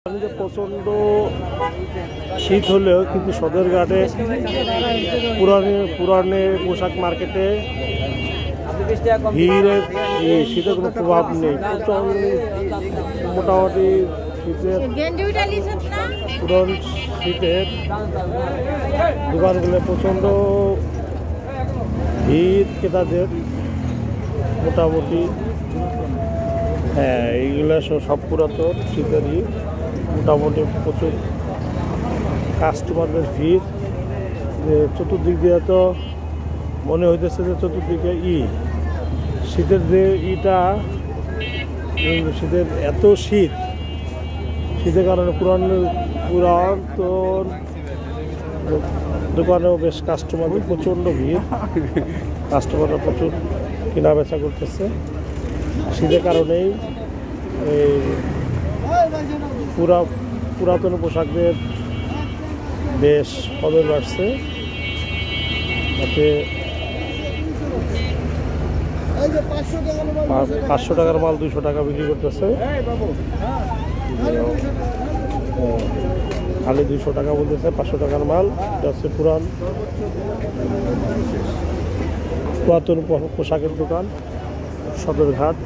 প্রচন্ড শীত হলেও কিন্তু সদরঘাটে পুরানে পোশাক মার্কেটে ভিড়ের শীতের কোনো প্রভাব নেই। মোটামুটি শীতের পুরান শীতের দোকানগুলো প্রচন্ড ভিড় ক্রেতাদের। মোটামুটি হ্যাঁ, এইগুলো সব পুরাতন শীতেরই। মোটামুটি প্রচুর কাস্টমারদের ভিড়। যে চতুর্দিক দিয়ে তো মনে হইতেছে যে চতুর্দিকে শীতের যে শীতের এত শীতের কারণে পুরাতন দোকানেও বেশ কাস্টমারদের প্রচণ্ড ভিড়। কাস্টমাররা প্রচুর কেনা বেচা করতেছে। শীতের কারণেই এই পুরাতন পোশাকদের বেশ কদর বাড়ছে। তাতে 500 টাকার মাল 200 টাকা বিক্রি করতেছে। খালি 200 টাকা বলতেছে, 500 টাকার মাল। এটা হচ্ছে পুরাতন পোশাকের দোকান সদরঘাট।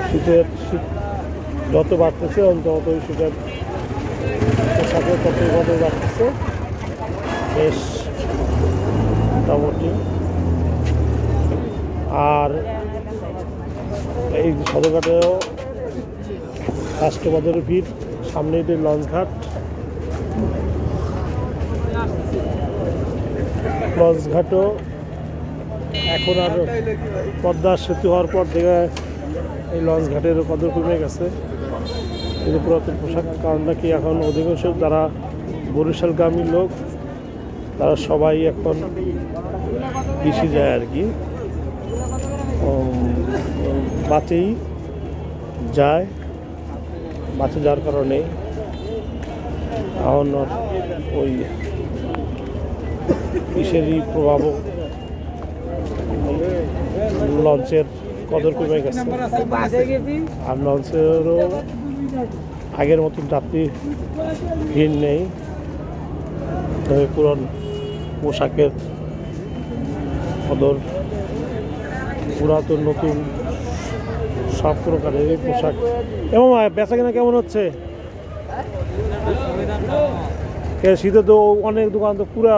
শীত যত বাড়তেছে ততই শীতের পোশাকের ততই কদর বাড়তেছে। বেশ মোটামুটি। আর এই সদরঘাটেও কাস্টমারদের ভিড়। সামনে এটি লঞ্চঘাট। লঞ্চঘাটও এখন আর পদ্মা সেতু হওয়ার পর থেকে এই লঞ্চঘাটের কদর কমে গেছে। কিন্তু পুরাতন পোশাক কারণটা কি, এখন অধিকাংশ যারা বরিশালগামী লোক তারা সবাই এখন কৃষি যায় আর কি, বাসেই যায়। বাসে যাওয়ার কারণে এখন ওই কৃষিরই প্রভাবও লঞ্চের কদর কমে গেছে। আর লঞ্চেরও আগের মতন যাত্রী ভিড় নেই। তবে পুরান পোশাকের কদর, পুরাতন নতুন সব প্রকারের পোশাক। এবং বেচা কেনা কেমন হচ্ছে? শীতে তো অনেক দোকান তো পুরা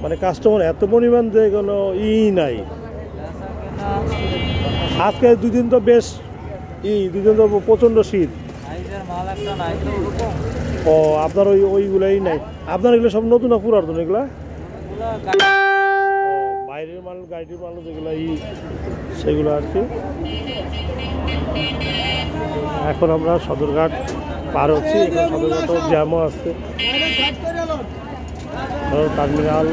মানে কাস্টমার এত পরিমাণ যে কোনো নাই। আজকে দুদিন তো বেশ দুদিন তো প্রচন্ড শীত। ও আপনার ওইগুলাই নাই? আপনার এগুলো সব নতুন না পুরাতন? এগুলা বাইরের মাল, গাড়ির মাল যেগুলো সেগুলো আর কি। এখন আমরা সদরঘাট পার হচ্ছি। এখন সদরঘাটও জ্যামও আসছে। টার্মিনাল